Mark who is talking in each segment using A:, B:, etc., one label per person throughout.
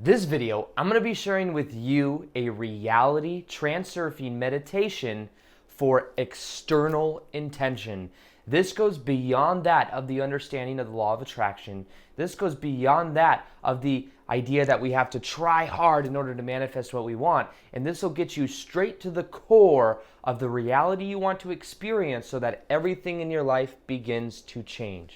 A: This video, I'm going to be sharing with you a reality transurfing meditation for external intention. This goes beyond that of the understanding of the law of attraction. This goes beyond that of the idea that we have to try hard in order to manifest what we want. And this will get you straight to the core of the reality you want to experience so that everything in your life begins to change.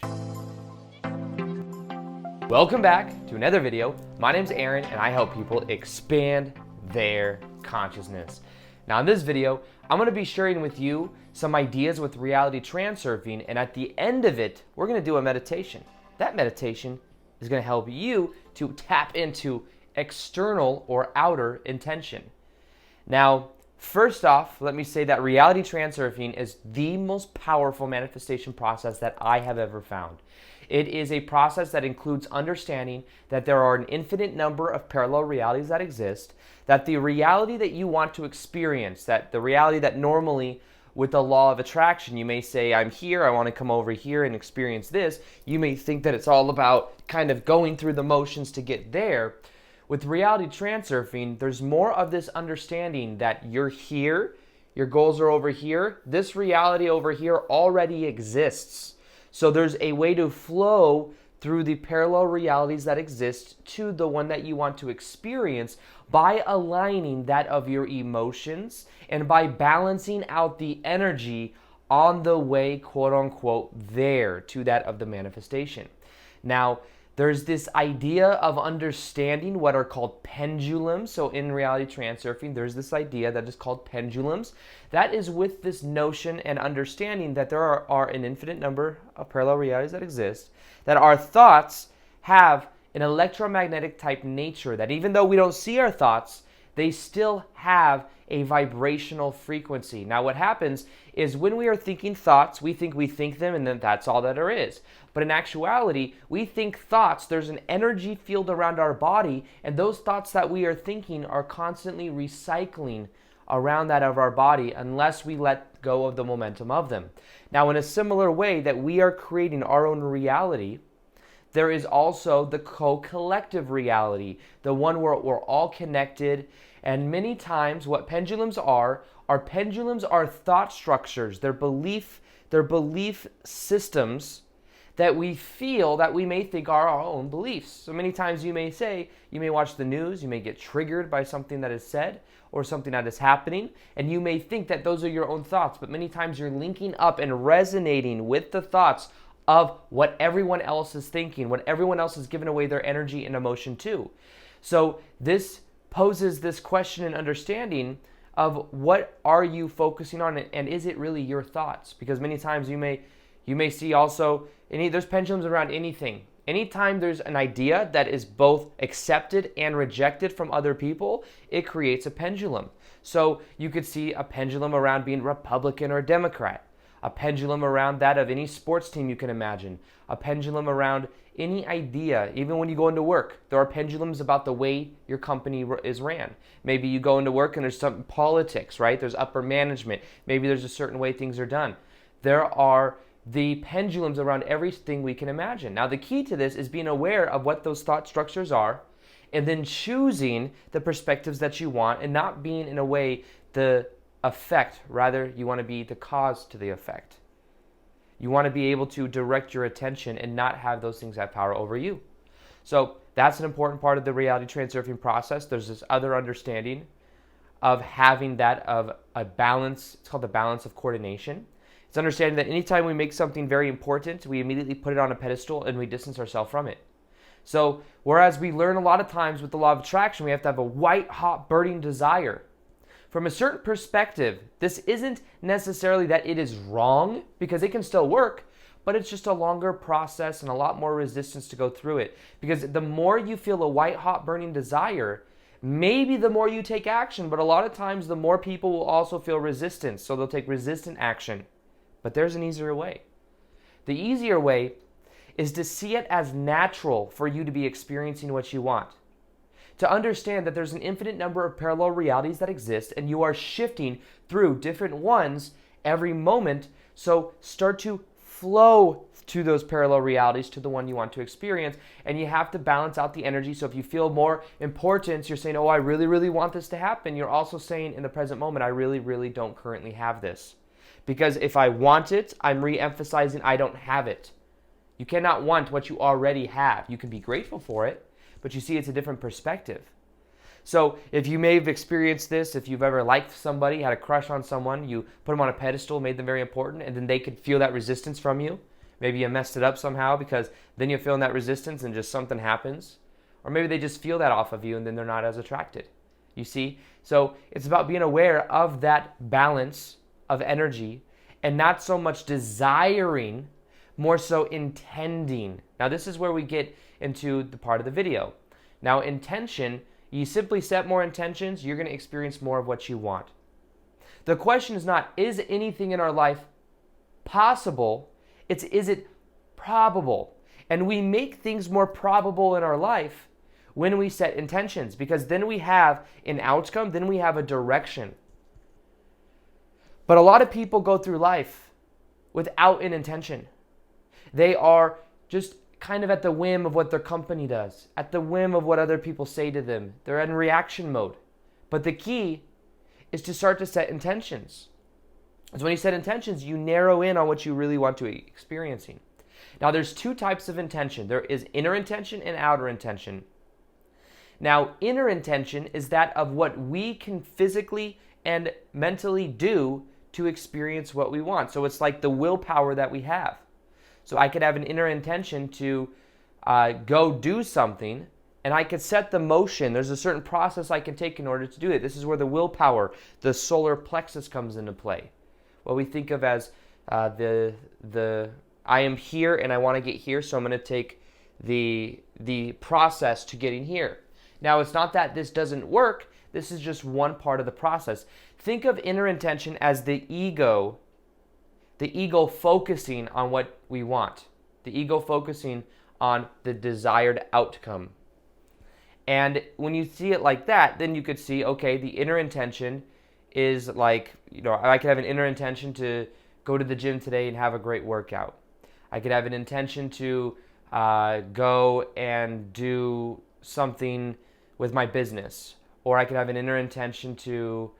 A: Welcome back to another video. My name's Aaron and I help people expand their consciousness. Now in this video, I'm going to be sharing with you some ideas with reality transurfing, and at the end of it, we're going to do a meditation. That meditation is going to help you to tap into external or outer intention. Now, first off, let me say that reality transurfing is the most powerful manifestation process that I have ever found. It is a process that includes understanding that there are an infinite number of parallel realities that exist, that the reality that you want to experience, that the reality that normally with the law of attraction, you may say, I'm here, I want to come over here and experience this. You may think that it's all about kind of going through the motions to get there. With reality transurfing, there's more of this understanding that you're here, your goals are over here, this reality over here already exists. So there's a way to flow through the parallel realities that exist to the one that you want to experience by aligning that of your emotions and by balancing out the energy on the way, quote unquote, there to that of the manifestation. Now, there's this idea of understanding what are called pendulums. So in reality transurfing, there's this idea that is called pendulums. That is with this notion and understanding that there are an infinite number of parallel realities that exist, that our thoughts have an electromagnetic type nature, that even though we don't see our thoughts, they still have a vibrational frequency. Now what happens is when we are thinking thoughts, we think them and then that's all that there is. But in actuality, we think thoughts, there's an energy field around our body, and those thoughts that we are thinking are constantly recycling around that of our body unless we let go of the momentum of them. Now in a similar way that we are creating our own reality, there is also the co-collective reality, the one where we're all connected. And many times what pendulums are thought structures, they're belief systems that we feel that we may think are our own beliefs. So many times you may watch the news, you may get triggered by something that is said or something that is happening, and you may think that those are your own thoughts, but many times you're linking up and resonating with the thoughts of what everyone else is thinking, what everyone else has given away their energy and emotion to. So this poses this question and understanding of what are you focusing on, and is it really your thoughts? Because many times you may see also, there's pendulums around anything. Anytime there's an idea that is both accepted and rejected from other people, it creates a pendulum. So you could see a pendulum around being Republican or Democrat, a pendulum around that of any sports team you can imagine, a pendulum around any idea. Even when you go into work, there are pendulums about the way your company is ran. Maybe you go into work and there's some politics, right? There's upper management. Maybe there's a certain way things are done. There are the pendulums around everything we can imagine. Now the key to this is being aware of what those thought structures are and then choosing the perspectives that you want and not being in a way the effect, rather you want to be the cause to the effect. You want to be able to direct your attention and not have those things have power over you. So that's an important part of the reality transurfing process. There's this other understanding of having that of a balance. It's called the balance of coordination. It's understanding that anytime we make something very important, we immediately put it on a pedestal and we distance ourselves from it. So whereas we learn a lot of times with the law of attraction, we have to have a white hot burning desire. From a certain perspective, this isn't necessarily that it is wrong, because it can still work, but it's just a longer process and a lot more resistance to go through it. Because the more you feel a white hot burning desire, maybe the more you take action, but a lot of times the more people will also feel resistance, so they'll take resistant action. But there's an easier way. The easier way is to see it as natural for you to be experiencing what you want. To understand that there's an infinite number of parallel realities that exist and you are shifting through different ones every moment. So start to flow to those parallel realities, to the one you want to experience, and you have to balance out the energy. So if you feel more importance, you're saying, oh, I really, really want this to happen. You're also saying in the present moment, I really, really don't currently have this. Because if I want it, I'm re-emphasizing I don't have it. You cannot want what you already have. You can be grateful for it, but you see it's a different perspective. So if you may have experienced this, if you've ever liked somebody, had a crush on someone, you put them on a pedestal, made them very important, and then they could feel that resistance from you. Maybe you messed it up somehow because then you're feeling that resistance and just something happens. Or maybe they just feel that off of you and then they're not as attracted. You see? So it's about being aware of that balance of energy and not so much desiring, more so intending. Now this is where we get into the part of the video. Now intention, you simply set more intentions, you're going to experience more of what you want. The question is not, is anything in our life possible? It's, is it probable? And we make things more probable in our life when we set intentions, because then we have an outcome, then we have a direction. But a lot of people go through life without an intention. They are just kind of at the whim of what their company does, at the whim of what other people say to them. They're in reaction mode. But the key is to start to set intentions. Because when you set intentions, you narrow in on what you really want to be experiencing. Now, there's two types of intention. There is inner intention and outer intention. Now, inner intention is that of what we can physically and mentally do to experience what we want. So it's like the willpower that we have. So I could have an inner intention to go do something, and I could set the motion. There's a certain process I can take in order to do it. This is where the willpower, the solar plexus comes into play. What we think of as the I am here and I want to get here, so I'm going to take the process to getting here. Now, it's not that this doesn't work. This is just one part of the process. Think of inner intention as the ego focusing on what we want, the ego focusing on the desired outcome. And when you see it like that, then you could see, okay, the inner intention is like, I could have an inner intention to go to the gym today and have a great workout. I could have an intention to go and do something with my business. Or I could have an inner intention to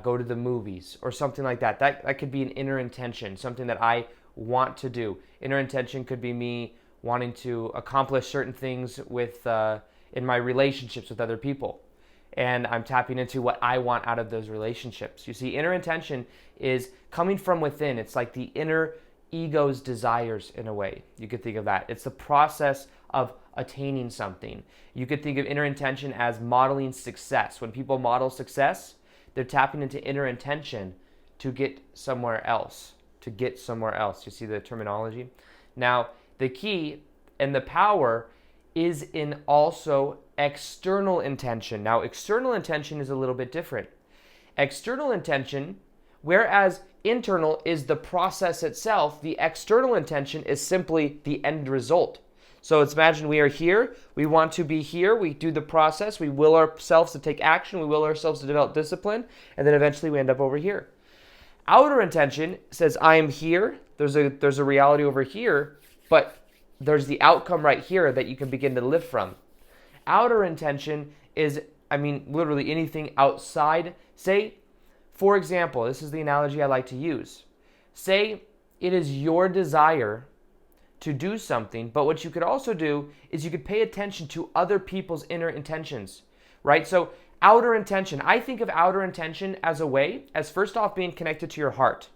A: go to the movies or something like that. That could be an inner intention, something that I want to do. Inner intention could be me wanting to accomplish certain things with in my relationships with other people. And I'm tapping into what I want out of those relationships. You see, inner intention is coming from within. It's like the inner ego's desires in a way. You could think of that. It's the process of attaining something. You could think of inner intention as modeling success. When people model success, they're tapping into inner intention to get somewhere else. You see the terminology? Now, the key and the power is in also external intention. Now, external intention is a little bit different. External intention, whereas internal is the process itself, the external intention is simply the end result. So let's imagine we are here, we want to be here, we do the process, we will ourselves to take action, we will ourselves to develop discipline, and then eventually we end up over here. Outer intention says I am here, there's a reality over here, but there's the outcome right here that you can begin to live from. Outer intention is, literally anything outside. Say, for example, this is the analogy I like to use. Say it is your desire to do something, but what you could also do is you could pay attention to other people's inner intentions, right? So outer intention, I think of outer intention as a way, as first off being connected to your heart.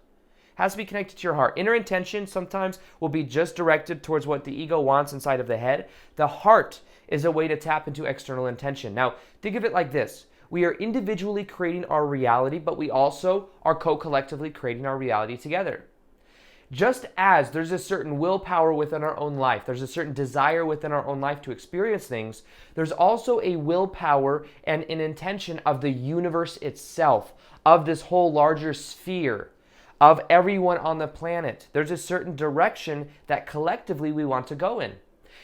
A: Has to be connected to your heart. Inner intention sometimes will be just directed towards what the ego wants inside of the head. The heart is a way to tap into external intention. Now, think of it like this. We are individually creating our reality, but we also are co-collectively creating our reality together. Just as there's a certain willpower within our own life, there's a certain desire within our own life to experience things, there's also a willpower and an intention of the universe itself, of this whole larger sphere, of everyone on the planet. There's a certain direction that collectively we want to go in.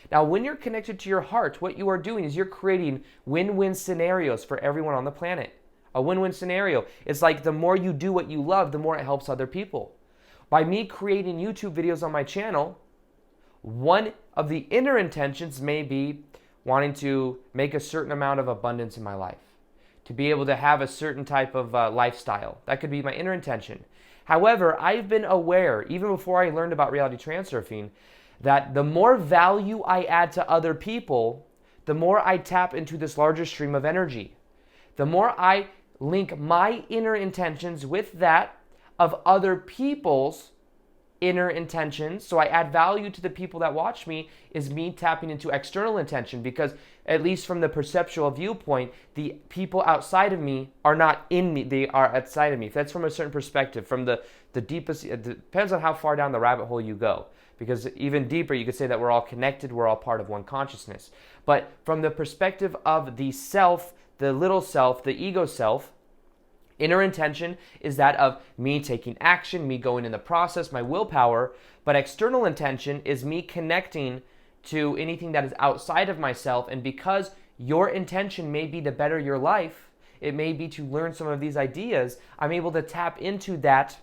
A: Now, when you're connected to your heart, what you are doing is you're creating win-win scenarios for everyone on the planet. A win-win scenario. It's like the more you do what you love, the more it helps other people. By me creating YouTube videos on my channel, one of the inner intentions may be wanting to make a certain amount of abundance in my life, to be able to have a certain type of lifestyle. That could be my inner intention. However, I've been aware, even before I learned about reality transurfing, that the more value I add to other people, the more I tap into this larger stream of energy. The more I link my inner intentions with that of other people's inner intentions, so I add value to the people that watch me, is me tapping into external intention, because at least from the perceptual viewpoint, the people outside of me are not in me, they are outside of me. If that's from a certain perspective, from the deepest, it depends on how far down the rabbit hole you go, because even deeper you could say that we're all connected, we're all part of one consciousness. But from the perspective of the self, the little self, the ego self, inner intention is that of me taking action, me going in the process, my willpower. But external intention is me connecting to anything that is outside of myself. And because your intention may be to better your life, it may be to learn some of these ideas, I'm able to tap into that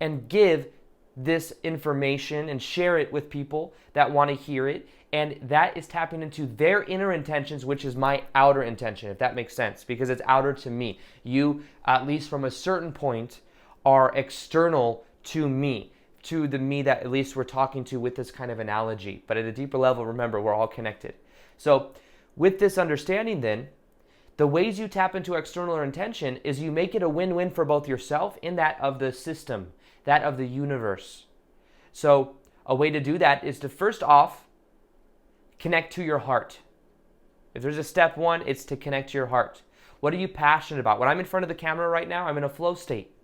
A: and give this information and share it with people that want to hear it. And that is tapping into their inner intentions, which is my outer intention, if that makes sense, because it's outer to me. You, at least from a certain point, are external to me, to the me that at least we're talking to with this kind of analogy. But at a deeper level, remember, we're all connected. So with this understanding then, the ways you tap into external intention is you make it a win-win for both yourself and that of the system, that of the universe. So a way to do that is to first off, connect to your heart. If there's a step one, it's to connect to your heart. What are you passionate about? When I'm in front of the camera right now, I'm in a flow state.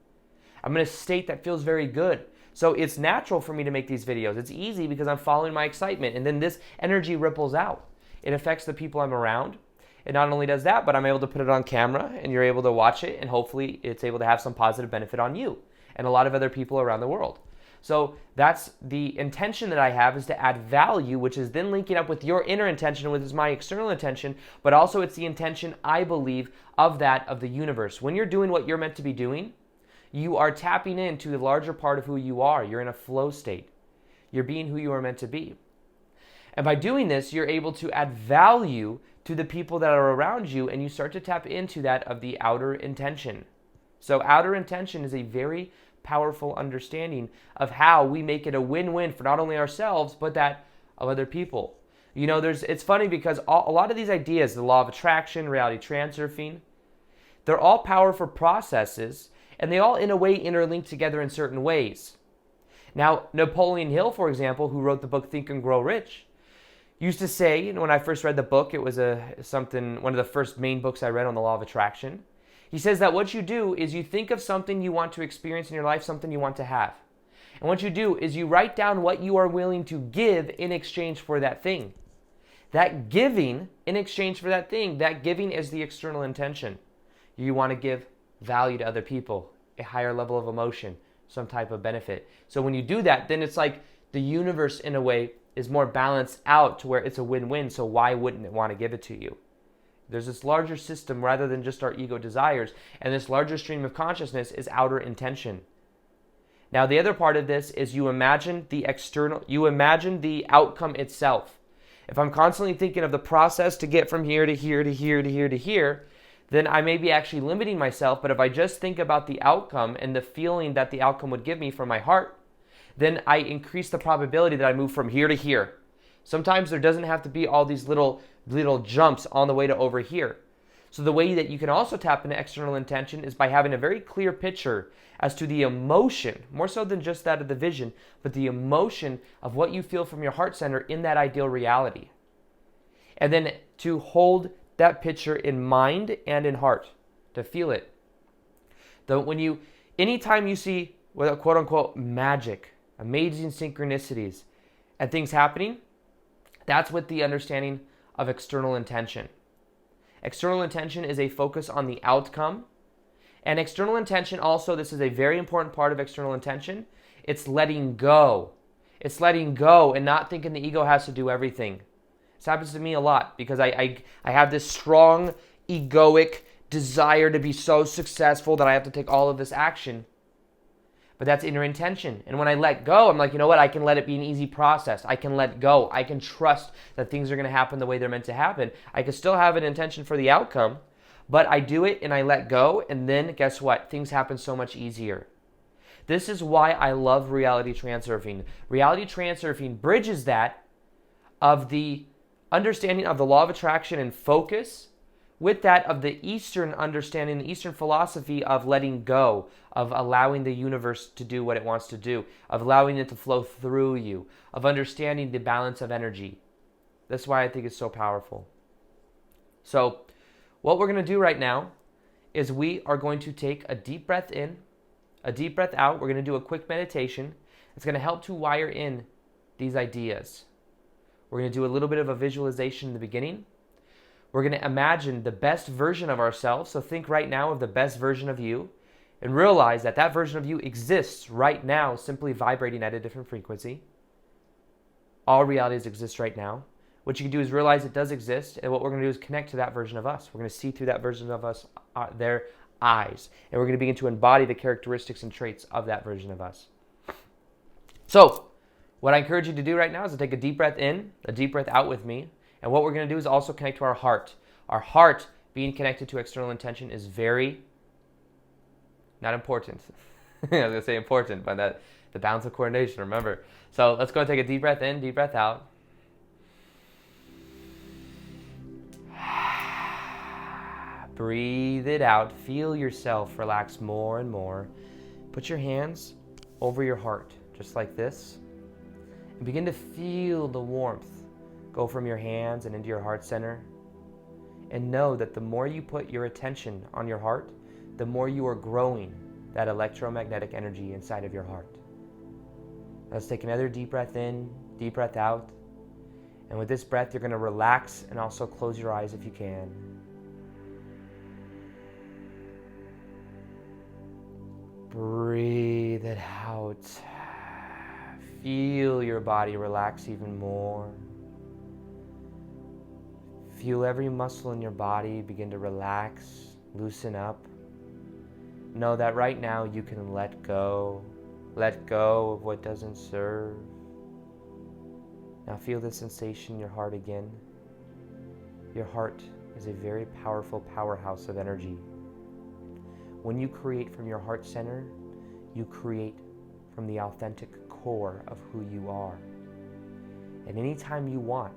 A: I'm in a state that feels very good. So it's natural for me to make these videos. It's easy because I'm following my excitement, and then this energy ripples out. It affects the people I'm around. It not only does that, but I'm able to put it on camera and you're able to watch it, and hopefully it's able to have some positive benefit on you and a lot of other people around the world. So that's the intention that I have, is to add value, which is then linking up with your inner intention, which is my external intention, but also it's the intention, I believe, of that of the universe. When you're doing what you're meant to be doing, you are tapping into the larger part of who you are. You're in a flow state. You're being who you are meant to be. And by doing this, you're able to add value to the people that are around you, and you start to tap into that of the outer intention. So outer intention is a very powerful understanding of how we make it a win-win for not only ourselves, but that of other people. You know, it's funny because a lot of these ideas, the law of attraction, reality transurfing, they're all powerful processes, and they all in a way interlink together in certain ways. Now, Napoleon Hill, for example, who wrote the book Think and Grow Rich, used to say, you know, when I first read the book, it was one of the first main books I read on the law of attraction. He says that what you do is you think of something you want to experience in your life, something you want to have. And what you do is you write down what you are willing to give in exchange for that thing. That giving in exchange for that thing, that giving is the external intention. You want to give value to other people, a higher level of emotion, some type of benefit. So when you do that, then it's like the universe in a way is more balanced out to where it's a win-win. So why wouldn't it want to give it to you? There's this larger system rather than just our ego desires. And this larger stream of consciousness is outer intention. Now, the other part of this is you imagine the outcome itself. If I'm constantly thinking of the process to get from here to here to here to here to here, then I may be actually limiting myself. But if I just think about the outcome and the feeling that the outcome would give me from my heart, then I increase the probability that I move from here to here. Sometimes there doesn't have to be all these little jumps on the way to over here. So the way that you can also tap into external intention is by having a very clear picture as to the emotion, more so than just that of the vision, but the emotion of what you feel from your heart center in that ideal reality. And then to hold that picture in mind and in heart, to feel it. Anytime you see quote unquote magic, amazing synchronicities, and things happening, that's with the understanding of external intention. External intention is a focus on the outcome. And external intention also, this is a very important part of external intention, it's letting go. It's letting go and not thinking the ego has to do everything. This happens to me a lot because I have this strong egoic desire to be so successful that I have to take all of this action. But that's inner intention. And when I let go, I'm like, you know what? I can let it be an easy process. I can let go. I can trust that things are going to happen the way they're meant to happen. I can still have an intention for the outcome, but I do it and I let go. And then guess what? Things happen so much easier. This is why I love reality transurfing. Reality transurfing bridges that of the understanding of the law of attraction and focus with that of the Eastern understanding, the Eastern philosophy of letting go, of allowing the universe to do what it wants to do, of allowing it to flow through you, of understanding the balance of energy. That's why I think it's so powerful. So what we're going to do right now is we are going to take a deep breath in, a deep breath out. We're going to do a quick meditation. It's going to help to wire in these ideas. We're going to do a little bit of a visualization in the beginning. We're going to imagine the best version of ourselves. So think right now of the best version of you and realize that that version of you exists right now, simply vibrating at a different frequency. All realities exist right now. What you can do is realize it does exist, and what we're going to do is connect to that version of us. We're going to see through that version of us, their eyes, and we're going to begin to embody the characteristics and traits of that version of us. So what I encourage you to do right now is to take a deep breath in, a deep breath out with me. And what we're going to do is also connect to our heart. Our heart being connected to external intention is very, not important. I was going to say important, but the balance of coordination, remember. So let's go and take a deep breath in, deep breath out. Breathe it out. Feel yourself relax more and more. Put your hands over your heart, just like this. And begin to feel the warmth go from your hands and into your heart center. And know that the more you put your attention on your heart, the more you are growing that electromagnetic energy inside of your heart. Let's take another deep breath in, deep breath out. And with this breath, you're going to relax and also close your eyes if you can. Breathe it out. Feel your body relax even more. Feel every muscle in your body begin to relax, loosen up. Know that right now you can let go of what doesn't serve. Now feel the sensation in your heart again. Your heart is a very powerful powerhouse of energy. When you create from your heart center, you create from the authentic core of who you are. And anytime you want,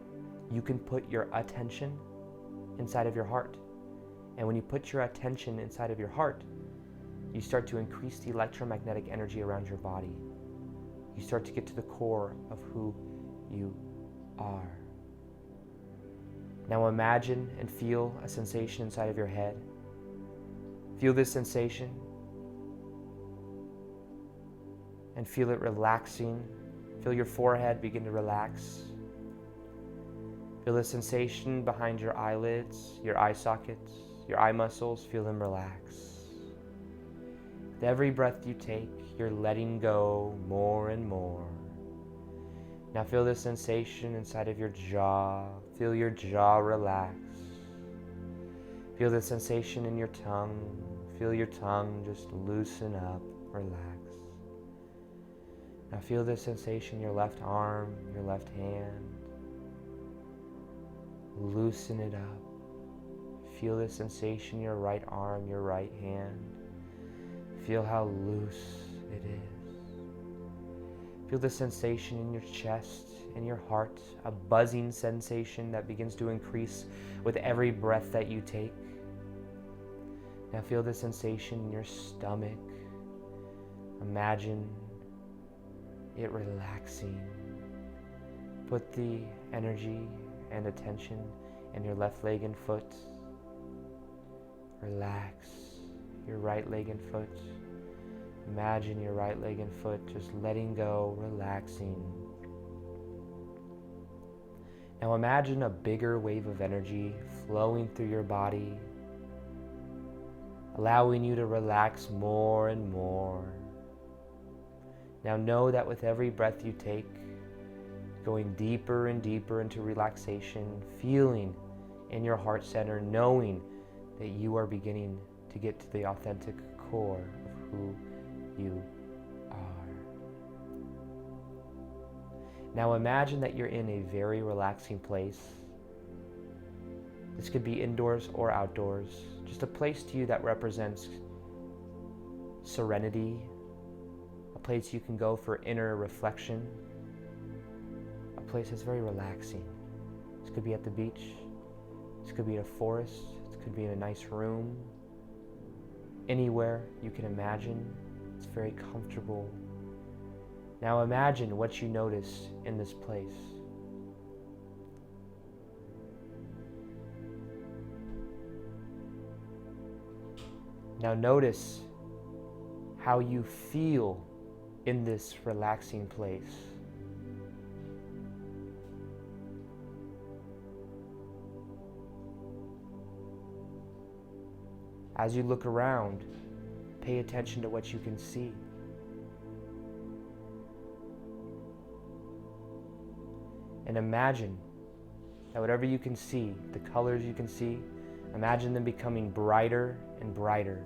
A: you can put your attention inside of your heart. And when you put your attention inside of your heart, you start to increase the electromagnetic energy around your body. You start to get to the core of who you are. Now imagine and feel a sensation inside of your head. Feel this sensation and feel it relaxing. Feel your forehead begin to relax. Feel the sensation behind your eyelids, your eye sockets, your eye muscles. Feel them relax. With every breath you take, you're letting go more and more. Now feel the sensation inside of your jaw. Feel your jaw relax. Feel the sensation in your tongue. Feel your tongue just loosen up, relax. Now feel the sensation in your left arm, your left hand. Loosen it up. Feel the sensation in your right arm, your right hand. Feel how loose it is. Feel the sensation in your chest and your heart, a buzzing sensation that begins to increase with every breath that you take. Now feel the sensation in your stomach. Imagine it relaxing. Put the energy and attention in your left leg and foot. Relax your right leg and foot. Imagine your right leg and foot just letting go, relaxing. Now imagine a bigger wave of energy flowing through your body, allowing you to relax more and more. Now know that with every breath you take, going deeper and deeper into relaxation, feeling in your heart center, knowing that you are beginning to get to the authentic core of who you are. Now imagine that you're in a very relaxing place. This could be indoors or outdoors. Just a place to you that represents serenity, a place you can go for inner reflection, a place that's very relaxing. This could be at the beach, this could be in a forest, this could be in a nice room. Anywhere you can imagine, it's very comfortable. Now imagine what you notice in this place. Now notice how you feel in this relaxing place. As you look around, pay attention to what you can see. And imagine that whatever you can see, the colors you can see, imagine them becoming brighter and brighter.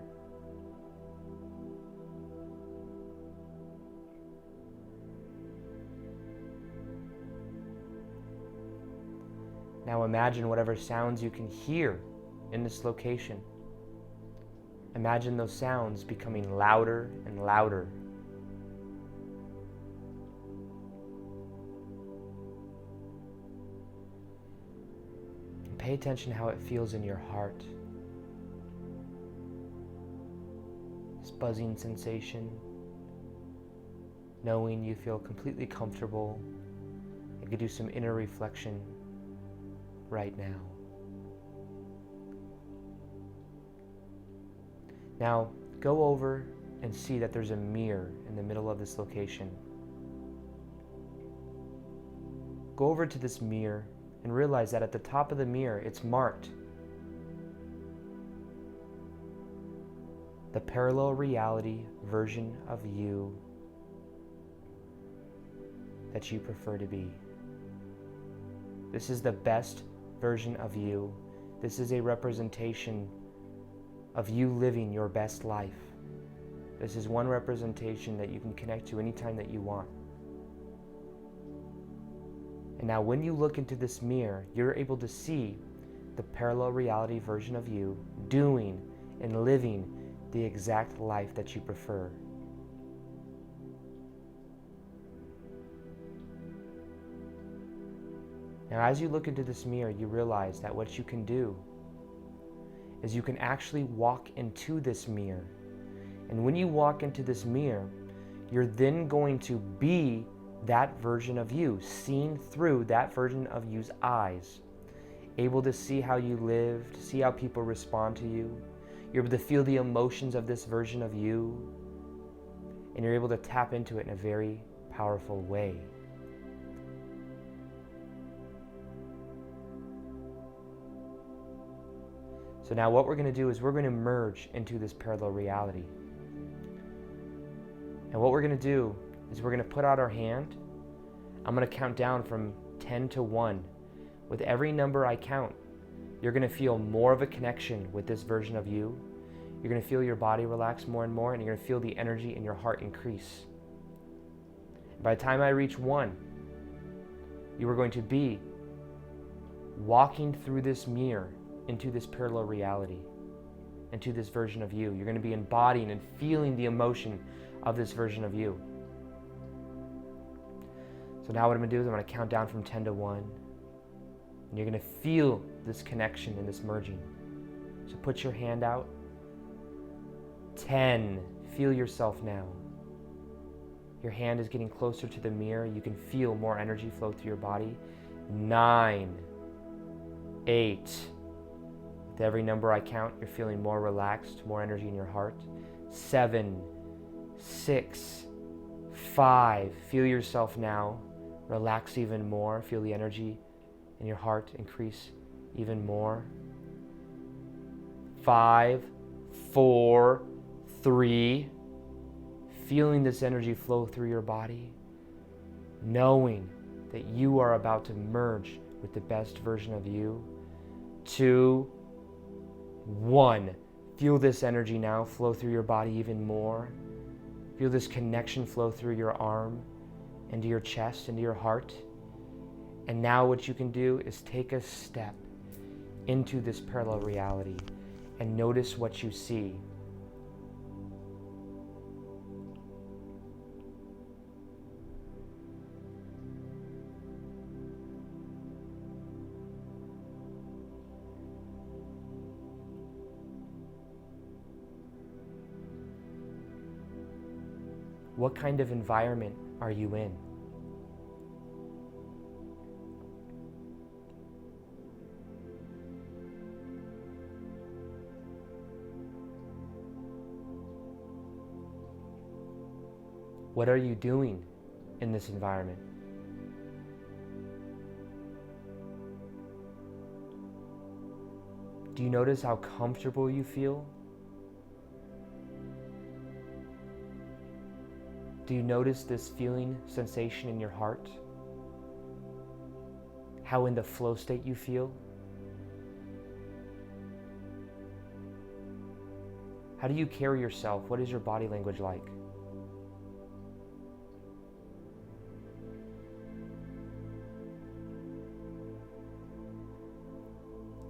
A: Now imagine whatever sounds you can hear in this location. Imagine those sounds becoming louder and louder. And pay attention how it feels in your heart. This buzzing sensation, knowing you feel completely comfortable. You could do some inner reflection right now. Now, go over and see that there's a mirror in the middle of this location. Go over to this mirror and realize that at the top of the mirror, it's marked the parallel reality version of you that you prefer to be. This is the best version of you. This is a representation of you living your best life. This is one representation that you can connect to anytime that you want. And now when you look into this mirror, you're able to see the parallel reality version of you doing and living the exact life that you prefer. Now as you look into this mirror, you realize that what you can do is you can actually walk into this mirror. And when you walk into this mirror, you're then going to be that version of you, seen through that version of you's eyes, able to see how you lived, see how people respond to you. You're able to feel the emotions of this version of you, and you're able to tap into it in a very powerful way. So now what we're going to do is we're going to merge into this parallel reality. And what we're going to do is we're going to put out our hand. I'm going to count down from 10 to 1. With every number I count, you're going to feel more of a connection with this version of you. You're going to feel your body relax more and more, and you're going to feel the energy in your heart increase. By the time I reach 1, you are going to be walking through this mirror into this parallel reality, into this version of you. You're going to be embodying and feeling the emotion of this version of you. So now what I'm going to do is I'm going to count down from 10 to 1. And you're going to feel this connection and this merging. So put your hand out. 10. Feel yourself now. Your hand is getting closer to the mirror. You can feel more energy flow through your body. 9. 8. With every number I count, you're feeling more relaxed, more energy in your heart. 7. 6. 5. Feel yourself now. Relax even more. Feel the energy in your heart increase even more. 5. 4. 3. Feeling this energy flow through your body. Knowing that you are about to merge with the best version of you. 2. 1. Feel this energy now flow through your body even more. Feel this connection flow through your arm, into your chest, into your heart. And now what you can do is take a step into this parallel reality and notice what you see. What kind of environment are you in? What are you doing in this environment? Do you notice how comfortable you feel? Do you notice this feeling, sensation in your heart? How in the flow state you feel? How do you carry yourself? What is your body language like?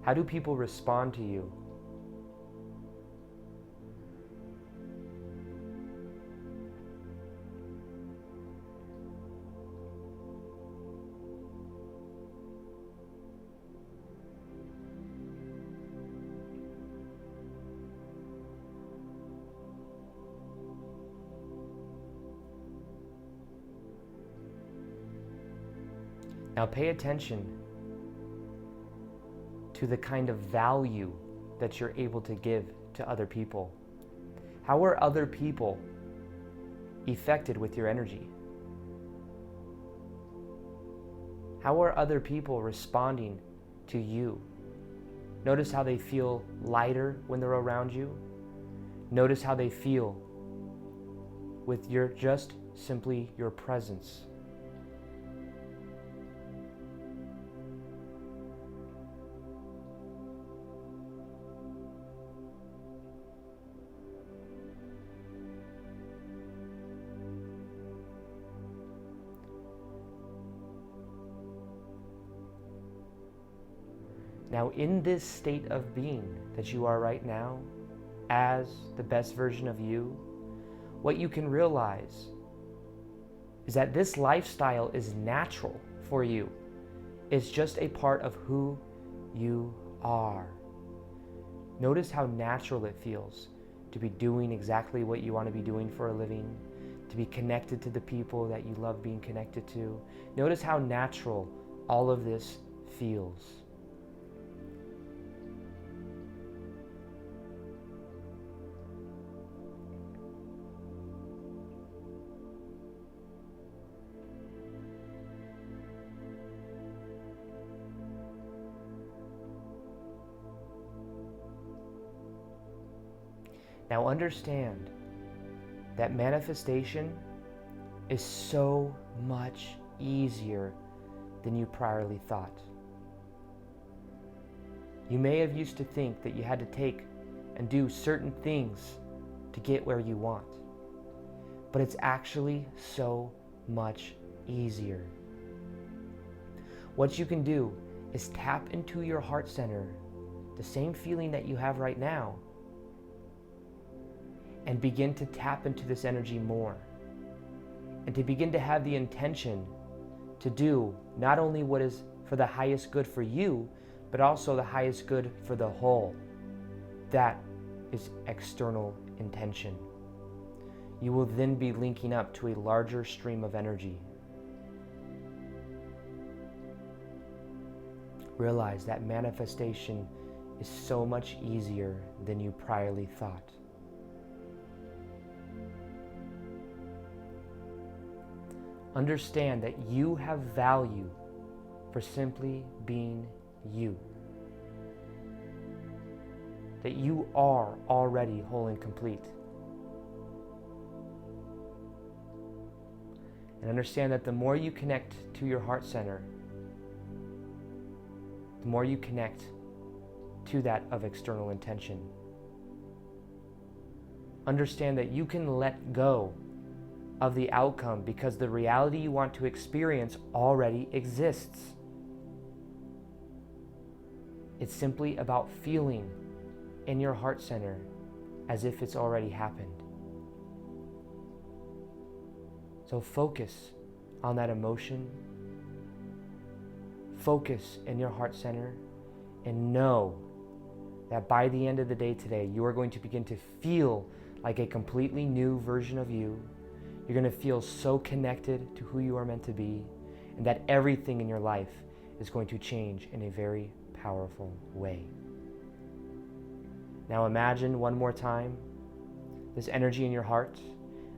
A: How do people respond to you? Now pay attention to the kind of value that you're able to give to other people. How are other people affected with your energy? How are other people responding to you? Notice how they feel lighter when they're around you. Notice how they feel with your just simply your presence. Now, in this state of being that you are right now, as the best version of you, what you can realize is that this lifestyle is natural for you. It's just a part of who you are. Notice how natural it feels to be doing exactly what you want to be doing for a living, to be connected to the people that you love being connected to. Notice how natural all of this feels. Now understand that manifestation is so much easier than you priorly thought. You may have used to think that you had to take and do certain things to get where you want, but it's actually so much easier. What you can do is tap into your heart center, the same feeling that you have right now, and begin to tap into this energy more, and to begin to have the intention to do not only what is for the highest good for you, but also the highest good for the whole. That is external intention. You will then be linking up to a larger stream of energy. Realize that manifestation is so much easier than you priorly thought. Understand that you have value for simply being you. That you are already whole and complete. And understand that the more you connect to your heart center, the more you connect to that of external intention. Understand that you can let go of the outcome, because the reality you want to experience already exists. It's simply about feeling in your heart center as if it's already happened. So focus on that emotion. Focus in your heart center and know that by the end of the day today, you are going to begin to feel like a completely new version of you. You're going to feel so connected to who you are meant to be, and that everything in your life is going to change in a very powerful way. Now imagine one more time this energy in your heart.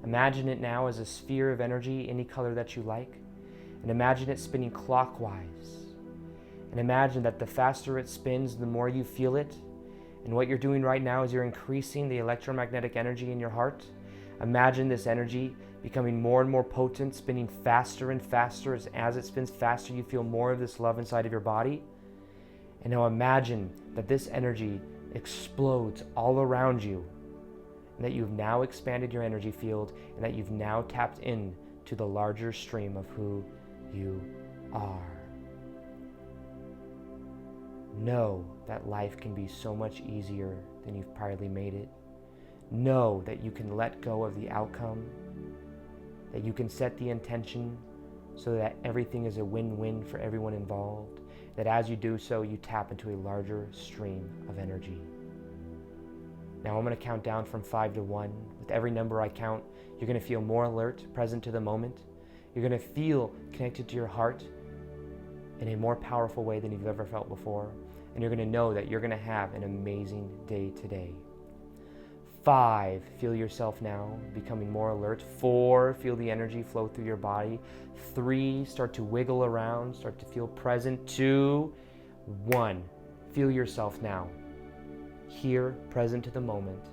A: Imagine it now as a sphere of energy, any color that you like, and imagine it spinning clockwise. And imagine that the faster it spins, the more you feel it. And what you're doing right now is you're increasing the electromagnetic energy in your heart. Imagine this energy becoming more and more potent, spinning faster and faster. As it spins faster, you feel more of this love inside of your body. And now imagine that this energy explodes all around you, and that you've now expanded your energy field, and that you've now tapped in to the larger stream of who you are. Know that life can be so much easier than you've probably made it. Know that you can let go of the outcome, that you can set the intention so that everything is a win-win for everyone involved, that as you do so, you tap into a larger stream of energy. Now I'm going to count down from 5 to 1. With every number I count, you're going to feel more alert, present to the moment. You're going to feel connected to your heart in a more powerful way than you've ever felt before. And you're going to know that you're going to have an amazing day today. 5, feel yourself now becoming more alert. 4, feel the energy flow through your body. 3, start to wiggle around, start to feel present. 2, 1, feel yourself now here, present to the moment.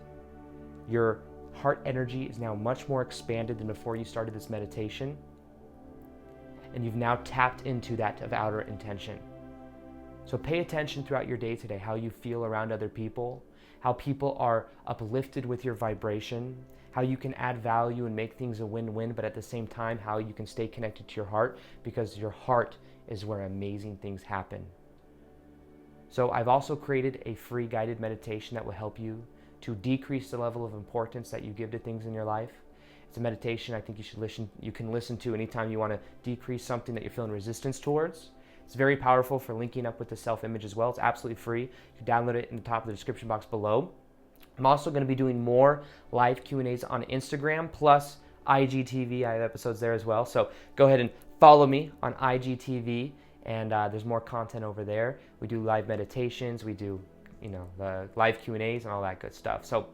A: Your heart energy is now much more expanded than before you started this meditation. And you've now tapped into that of outer intention. So pay attention throughout your day today, how you feel around other people, how people are uplifted with your vibration, how you can add value and make things a win-win, but at the same time, how you can stay connected to your heart, because your heart is where amazing things happen. So I've also created a free guided meditation that will help you to decrease the level of importance that you give to things in your life. It's a meditation I think you can listen to anytime you want to decrease something that you're feeling resistance towards. It's very powerful for linking up with the self-image as well. It's absolutely free. You can download it in the top of the description box below. I'm also going to be doing more live Q&As on Instagram plus IGTV. I have episodes there as well. So go ahead and follow me on IGTV, and there's more content over there. We do live meditations. We do, the live Q&As and all that good stuff. So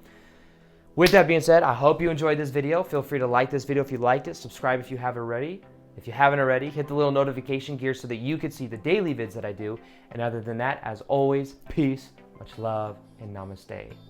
A: with that being said, I hope you enjoyed this video. Feel free to like this video if you liked it. Subscribe if you haven't already. If you haven't already, hit the little notification gear so that you can see the daily vids that I do. And other than that, as always, peace, much love, and namaste.